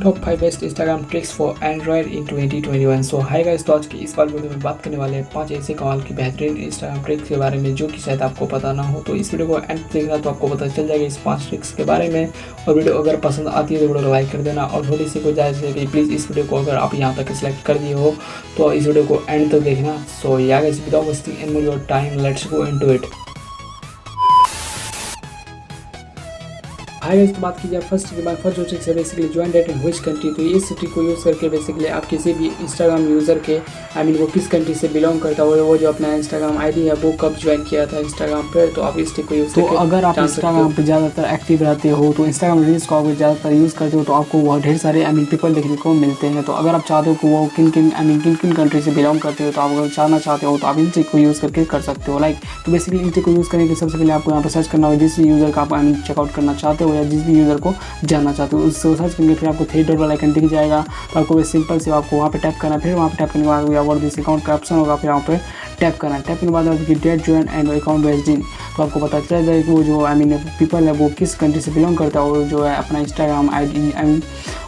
Top 5 best Instagram tricks for Android in 2021। So hi guys, तो आज की इस बार वीडियो में बात करने वाले हैं 5 ऐसे कमाल की बेहतरीन इंस्टाग्राम ट्रिक्स के बारे में जो कि शायद आपको पता ना हो। तो इस वीडियो को एंड देखना तो आपको पता चल जाएगा इस 5 ट्रिक्स के बारे में। और वीडियो अगर पसंद आती है तो वीडियो को लाइक कर देना और थोड़ी सी गुजारिश है कि प्लीज़ इस वीडियो को अगर आप यहाँ तक सिलेक्ट कर दिए हो तो इस वीडियो को एंड तक देखना। So yeah guys, without wasting any more time, let's go into it. Hi guys, तो बात की जाए फर्स्ट जो ट्रिक्स है basically join date in which country. तो इस ट्रिक को यूज़ करके बेसिकली आप किसी भी इंस्टाग्राम यूज़र के वो किस कंट्री से बिलोंग करता है और वो जो अपना इंस्टाग्राम आईडी है वो कब ज्वाइन किया था इंस्टाग्राम पर, तो आप इस ट्रिक को यूज़ करके तो अगर आप इंस्टाग्राम पर ज़्यादातर एक्टिव रहते हो तो इंस्टाग्राम रील्स को अगर ज़्यादातर यूज़ करते हो तो आपको वह ढेर सारे पीपल देखने को मिलते हैं। तो अगर आप चाहते हो कि वो किन किन कंट्री से बिलोंग करते हो तो आप अगर जानना चाहते हो तो आप इन ट्रिक को यूज़ करके कर सकते हो। तो बेसिकली इन ट्रिक को यूज़ करने के सबसे पहले आपको यहाँ पर सर्च करना होगा जिस यूज़र का आप चेकआउट करना चाहते हो या जिस भी यूज़र को जानना चाहते हो उससे सर्च करेंगे। फिर आपको 3 डॉट वाला आइकन दिख जाएगा, तो आपको सिंपल से आपको वहाँ पे टैप करना है। फिर वहाँ पे टैप करने के बाद अबाउट दिस अकाउंट का ऑप्शन होगा, फिर वहाँ पे टैप करना है। टैप करने के बाद आपकी date join and account based in, तो आपको पता चल जाएगा कि वो जो पीपल है वो किस कंट्री से बिलोंग करता है और जो है अपना इंस्टाग्राम आईडी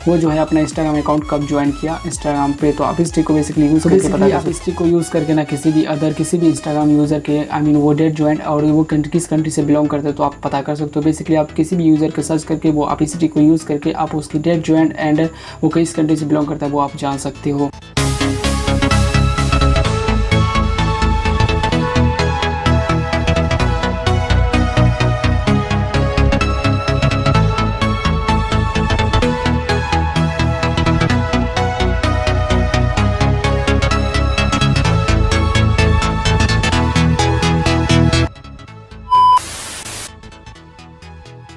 वो जो है अपना इंस्टाग्राम अकाउंट कब ज्वाइन किया इंस्टाग्राम पे। तो आप इस ट्रिक को बेसिकली यूज़ करके पता आप इस ट्रिक को यूज़ करके ना किसी भी इंस्टाग्राम यूज़र के वो डेट ज्वाइन और वो किस कंट्री से बिलोंग करते हैं तो आप पता कर सकते हो। बेसिकली आप किसी भी यूज़र को सर्च करके वो आप इस ट्रिक को यूज़ करके आप उसकी डेट ज्वाइन एंड वो किस कंट्री से बिलोंग करता है वो आप जान सकते हो।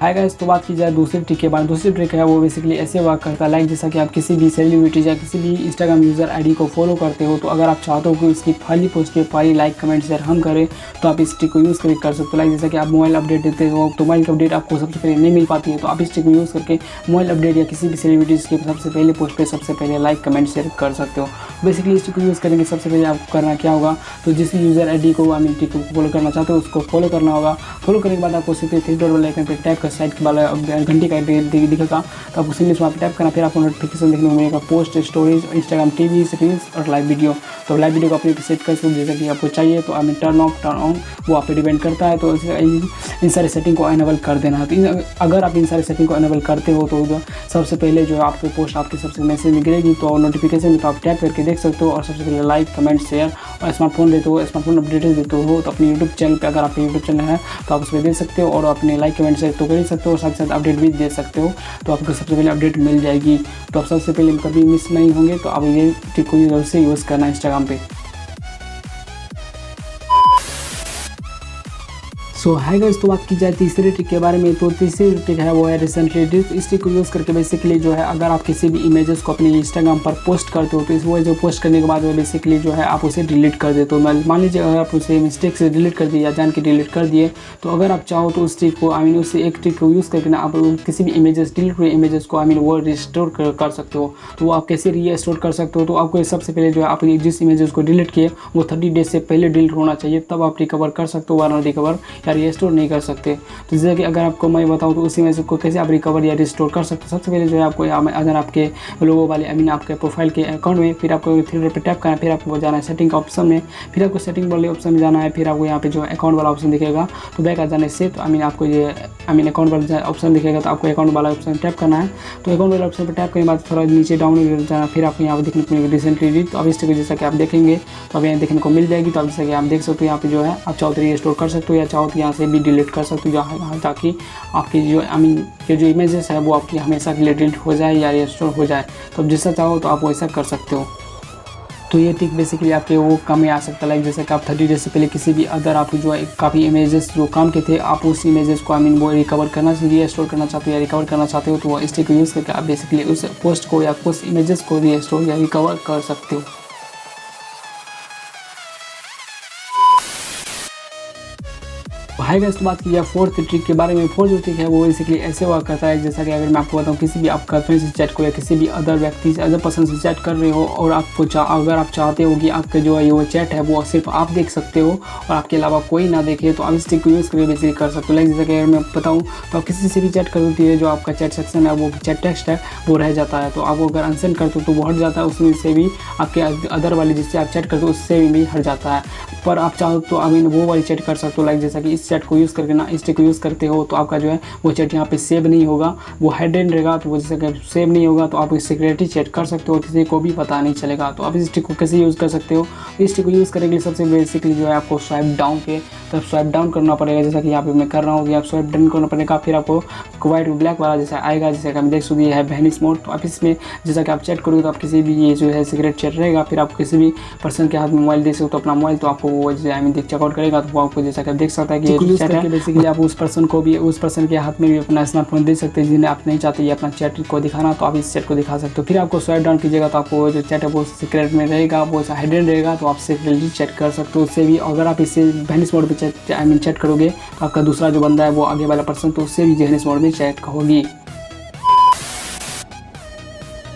हाय गाइस, तो बात की जाए दूसरी ट्रिक के बारे में। दूसरी ट्रिक है वो बेसिकली ऐसे वर्क करता है जैसा कि आप किसी भी सेलिब्रिटी या किसी भी इंस्टाग्राम यूज़र आईडी को फॉलो करते हो तो अगर आप चाहते हो कि इसकी पहली पोस्ट पे पहली लाइक कमेंट शेयर हम करें तो आप इस ट्रिक को यूज़ करके कर सकते हो। जैसा कि आप मोबाइल अपडेट देते हो तो मोबाइल की अपडेट आपको सबसे पहले नहीं मिल पाती है तो आप इस ट्रिक को यूज़ करके मोबाइल अपडेट या किसी भी सेलिब्रिटीज़ के सबसे पहले पोस्ट पर सबसे पहले लाइक कमेंट शेयर कर सकते हो। बेसिकली इस ट्रिक को यूज़ करने के सबसे पहले आपको करना क्या होगा, तो जिस यूज़र आईडी को ट्रिक को फॉलो करना चाहते हो उसको फॉलो करना होगा। फॉलो करने के बाद आपको सिर्फ 3 डॉट वाले आइकन पे टैप कर साइड के वाला घंटी का दिखेगा तो आपको सिंपली वहाँ पर टैप करना। फिर आपको नोटिफिकेशन देखने को मिलेगा post storage Instagram TV reels और लाइव वीडियो। तो लाइव वीडियो को अपने सेट कर सकते हो जैसा कि आपको चाहिए। तो टर्न ऑफ टर्न ऑन वो आप पे डिपेंड करता है। तो इन सारे सेटिंग को एनेबल कर देना है। तो अगर आप इन सारे सेटिंग को एनेबल करते हो तो सबसे पहले जो है आपको पोस्ट आपके सबसे मैसेज में गिरेगी तो नोटिफिकेशन में तो आप टैप करके देख सकते हो। और सबसे पहले लाइक कमेंट शेयर और स्मार्टफोन देते हो स्मार्टफोन अपडेट देते हो तो अपने यूट्यूब चैनल पर अगर आपका यूट्यूब चैनल है तो आप उस पर दे सकते हो और अपने लाइक कमेंट शेयर तो कर ही सकते हो और साथ साथ अपडेट भी दे सकते हो। तो आपको सबसे पहले अपडेट मिल जाएगी तो आप सबसे पहले कभी मिस नहीं होंगे। तो आप ये ट्रिक को ज़रूर से यूज़ करना इंस्टाग्राम पे। सो हाय गाइस, तो बात की जाए तीसरे ट्रिक के बारे में। तो तीसरी ट्रिक है वो है रिसेंटली डिलीट। इस ट्रिक को यूज़ करके बेसिकली जो है अगर आप किसी भी इमेजेस को अपने इंस्टाग्राम पर पोस्ट करते हो तो इस वो जो पोस्ट करने के बाद वो बेसिकली जो है आप उसे डिलीट कर देते हो। मान लीजिए अगर आप उसे मिस्टेक से डिलीट कर दिए या जान के डिलीट कर दिए तो अगर आप चाहो तो उस ट्रिक को उससे एक ट्रिक को यूज़ करके ना आप किसी भी इमेजेस डिलीट हुए इमेजेस को वो रिस्टोर कर सकते हो। तो वो आप कैसे रीस्टोर कर सकते हो, तो आपको सबसे पहले जो है आप जिस इमेजेस को डिलीट किए वो 30 डेज से पहले डिलीट होना चाहिए, तब आप रिकवर कर सकते हो वरना रिकवर रिस्टोर नहीं कर सकते। तो जैसे कि अगर आपको मैं बताऊं तो उस इमेज को कैसे आप रिकवर या रिस्टोर कर सकते हो। सबसे पहले जो है आपको अगर आपके लोगों वाले आपके प्रोफाइल के अकाउंट में फिर आपको 3 डॉट पे टैप करना है। फिर आपको जाना है सेटिंग का ऑप्शन में, फिर आपको सेटिंग वाले ऑप्शन में जाना है। फिर आपको यहाँ पे जो अकाउंट वाला ऑप्शन दिखेगा तो बैक आ जाने से तो आपको ये अकाउंट वाला ऑप्शन दिखेगा तो आपको अकाउंट वाला ऑप्शन टैप करना है। तो अकाउंट वाला ऑप्शन पर टैप करने के बाद थोड़ा नीचे डाउन जाना, फिर आपको यहाँ पर देखने को मिलेगा रिसेंटली डिलीट। तो अब इस तरीके जैसा कि आप देखेंगे तो अब यहाँ देखने को मिल जाएगी। तो अब जैसे कि आप देख सकते हो यहाँ पे जो है आप चाहो तो रिस्टोर कर सकते हो या चाहो तो यहाँ से भी डिलीट कर सकते हो ताकि आपकी जो के जो इमेजेस है वो आपकी हमेशा के लिए डिलीट हो जाए या रिस्टोर हो जाए। तो अब जैसा चाहो तो आप वैसा कर सकते हो। तो ये ट्रिक बेसिकली आपके वो काम में आ सकता है जैसे कि आप 30 डेज से पहले किसी भी अदर आप जो काफ़ी इमेजेस जो काम के थे आप उस इमेजेस को वो रिकवर करना रीस्टोर करना चाहते हो या रिकवर करना चाहते हो तो वो इस ट्रिक को यूज़ करके आप बेसिकली उस पोस्ट को या उस इमेजेस को रीस्टोर या रिकवर कर सकते हो। तो हाई गाइस, तो बात की जाए फोर्थ ट्रिक के बारे में। फोर्थ जो ट्रिक है वो बेसिकली ऐसे वर्क करता है, जैसा कि अगर मैं आपको बताऊँ किसी भी आप गर्लफ्रेंड से चैट को या किसी भी अदर व्यक्ति से, अदर पर्सन से चैट कर रहे हो और आपको अगर आप चाहते हो कि आपका जो है वो चैट है वो सिर्फ आप देख सकते हो और आपके अलावा कोई ना देखे, तो आप इस ट्रिक को यूज़ करके बेसिकली कर सकते हो। लाइक जैसा कि अगर मैं बताऊँ तो आप किसी से भी चैट कर देती है, जो आपका चैट सेक्शन है वो चैट टेक्स्ट है वो रह जाता है, तो आप अगर अनसेंड करते हो तो वो हट जाता है, उसमें से भी आपके अदर वाली जिससे आप चैट करते हो उससे भी हट जाता है। पर आप चाहो तो अभी वो वाली चैट कर सकते हो। लाइक जैसा कि इस चैट को यूज़ करके ना, इस ट्रिक को यूज़ करते हो तो आपका जो है वो चैट यहाँ पे सेव नहीं होगा, वो हिडन रहेगा, तो वो जैसे कि सेव नहीं होगा तो आप सिक्योरिटी चैट कर सकते हो, किसी को भी पता नहीं चलेगा। तो आप इस ट्रिक को कैसे यूज़ कर सकते हो? इस ट्रिक को यूज़ करने के लिए सबसे बेसिकली जो है आपको स्वाइप डाउन के तरफ स्वाइप डाउन करना पड़ेगा, जैसा कि यहाँ पे मैं कर रहा हूँ कि आप स्वाइप डाउन करना पड़ेगा। फिर आपको वाइट ब्लैक वाला जैसा आएगा, जैसे कि हम देख सकते हैं वैनिश मोड। तो आप इसमें जैसा कि आप चैट करोगे तो आप किसी भी ये जो है सिगरेट चैट रहेगा, फिर आप किसी भी पर्सन के हाथ में मोबाइल दे सकते हो, अपना मोबाइल, तो आपको वो जैसे आई मीन चेकआउट करेगा तो वो आपको जैसा कि आप देख सकते हैं कि ये चैट है। बेसिकली आप उस पर्सन को भी, उस पर्सन के हाथ में भी अपना स्मार्टफोन दे सकते हैं, जिन्हें आप नहीं चाहते ये अपना चैट को दिखाना, तो आप इस चैट को दिखा सकते हो। फिर आपको स्वाइप डाउन कीजिएगा तो आपको जो चैट है वो सीक्रेट में रहेगा, वो हिडन रहेगा, तो आप सीक्रेटली चैट कर सकते हो उससे भी। अगर आप इससे वैनिश मोड पे चैट करोगे तो आपका दूसरा जो बंदा है वो आगे वाला पर्सन, तो उससे भी वैनिश मोड में चैट होगी।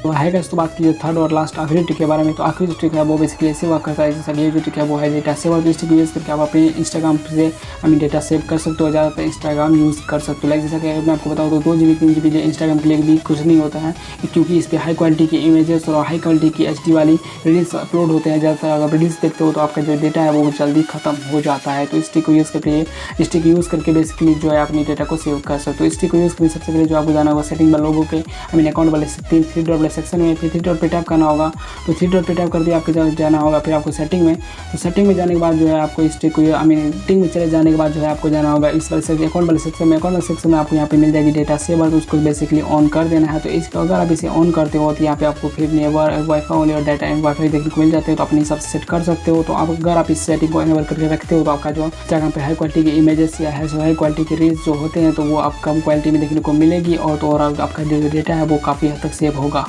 तो है गाइस, तो बात कीजिए थर्ड और लास्ट आखिरी ट्रिक के बारे में। तो आखिरी जो ट्रिक है वो बेसिकली ऐसे वर्क करता है, जैसा कि ये जो ट्रिक है वो है डेटा सेवर। तो इस ट्रिक यूज़ करके आप अपने इंस्टाग्राम से डेटा सेव कर सकते हो, ज़्यादातर इंस्टाग्राम यूज़ कर सकते हो। लाइक जैसा कि मैं आपको बताऊँ तो 2 GB 3 GB इंस्टाग्राम के लिए भी कुछ नहीं होता है, क्योंकि इस पर हाई क्वालिटी की इमेजेस और हाई क्वालिटी की HD वाली रील्स अपलोड होते हैं। ज़्यादातर अगर रील्स देखते हो तो आपका जो डेटा है वो जल्दी खत्म हो जाता है। तो इस ट्रिक को यूज़ करके, इस ट्रिक यूज़ करके बेसिकली जो है अपनी डेटा को सेव कर सकते हो। इस ट्रिक को यूज़ करके सबसे पहले जो आपको जाना होगा सेटिंग वाले लोगों के अकाउंट वाले 3 डॉट वाले सेक्शन में, फिर 3 डॉट पे टैप करना होगा। तो 3 डॉट पे टैप कर दिया, आपके जाना होगा फिर आपको सेटिंग में। तो सेटिंग में जाने के बाद जो है आपको इस ट्रिक को सेटिंग में चले जाने के बाद जो है आपको जाना होगा इस वाले अकाउंट वाले सेक्शन में। अकाउंट वाले सेक्शन में आपको यहाँ पे मिल जाएगी डेटा सेवर, तो उसको बेसिकली ऑन कर देना है। तो इसको अगर आप इसे ऑन करते हो तो यहाँ पे आपको फिर नेवर वाईफाई ओनली और डाटा एंड वाईफाई देखने को मिल जाते हो, तो अपने हिसाब से सेट कर सकते हो। तो आप अगर आप इस सेटिंग को एनेबल करके रखते हो तो आपका जो जगह पे हाई क्वालिटी की इमेजेस या हाई क्वालिटी की रील्स जो होते हैं तो वो आप कम क्वालिटी में देखने को मिलेगी, और तो और आपका जो डेटा है वो काफ़ी हद तक सेव होगा।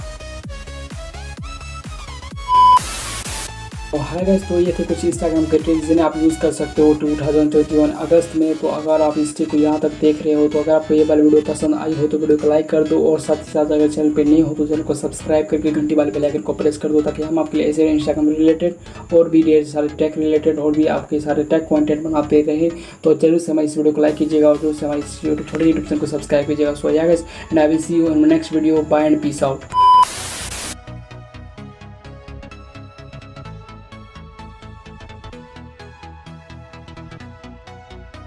तो हाय गाइस, तो ये थे कुछ इंस्टाग्राम के ट्रिक्स जिन्हें आप यूज़ कर सकते हो 2021 अगस्त में। तो अगर आप इस ट्रिक को यहाँ तक देख रहे हो तो अगर आपको ये वाली वीडियो पसंद आई हो तो वीडियो को लाइक कर दो, और साथ ही साथ अगर चैनल पे नहीं हो तो चैनल को सब्सक्राइब करके घंटी वाले बेल आइकन को प्रेस कर दो, ताकि हम आपके लिए ऐसे इंस्टाग्राम रिलेटेड और भी ढेर सारे टेक रिलेटेड और भी आपके सारे टेक कंटेंट बनाते रहे। तो जरूर से हमारी इस वीडियो को लाइक कीजिएगा और जरूर से हमारी इस छोटे यूट्यूब चैनल को सब्सक्राइब कीजिएगा। So yeah guys, and I will see you in next video. Bye and peace out.